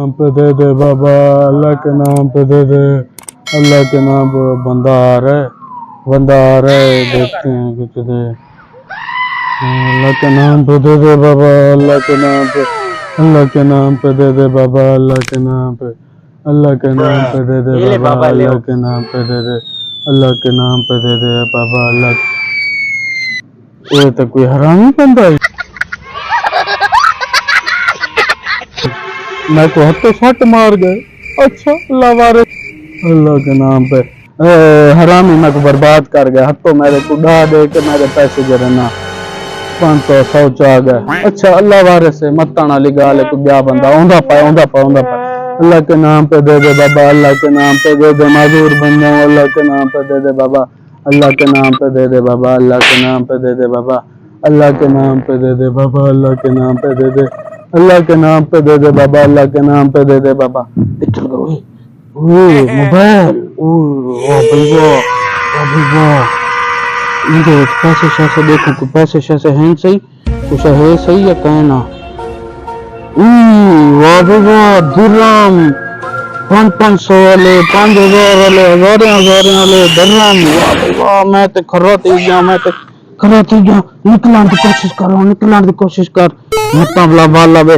नाम पे दे दे बाबा, अल्लाह के नाम पे दे दे, अल्लाह के नाम पे। बंदा आ रहा है, देखते हैं कुछ दे। अल्लाह के नाम पे दे दे बाबा, अल्लाह के नाम पे, अल्लाह के नाम पे दे दे बाबा, अल्लाह के नाम पे, अल्लाह के नाम पे दे दे बाबा, अल्लाह के नाम पे दे दे, अल्लाह के नाम पे दे दे बाबा, अल्लाह। ये तो कोई हरामी बंदा है। मैं को हत्थे फट मार गए। अच्छा अल्लाह वारे, अल्लाह के नाम पे। हरामी मैं को बर्बाद कर गया, हत्थों मेरे को उड़ा दे के मेरे पैसे गिरे ना 500 आ गए। अच्छा अल्लाह वारे से मत आना ली गाल को ब्याह बंदा औंधा पाए। अल्लाह के नाम पे दे दे बाबा, अल्लाह के नाम पे दे दे, माजूर बन जाऊं, अल्लाह के नाम पे दे दे बाबा, अल्लाह के नाम पे दे दे बाबा, अल्लाह के नाम पे दे दे बाबा, अल्लाह के नाम पे दे दे बाबा, अल्लाह के नाम पे दे दे, अल्लाह के नाम पे दे दे बाबा, अल्लाह के नाम पे दे दे बाबा। चल गए मोबाइल। वाह भाई वाह। इनके पैसे शैसे देखो, कुछ पैसे शैसे हैं सही, कुछ है सही या कहना। वाह भाई वाह, दिरहम 500 वाले, 5000 वाले, हजार वाले दिरहम। वाह भाई वाह, मैं तो खराती गया, निकलने की कोशिश कर, मत वाला बे।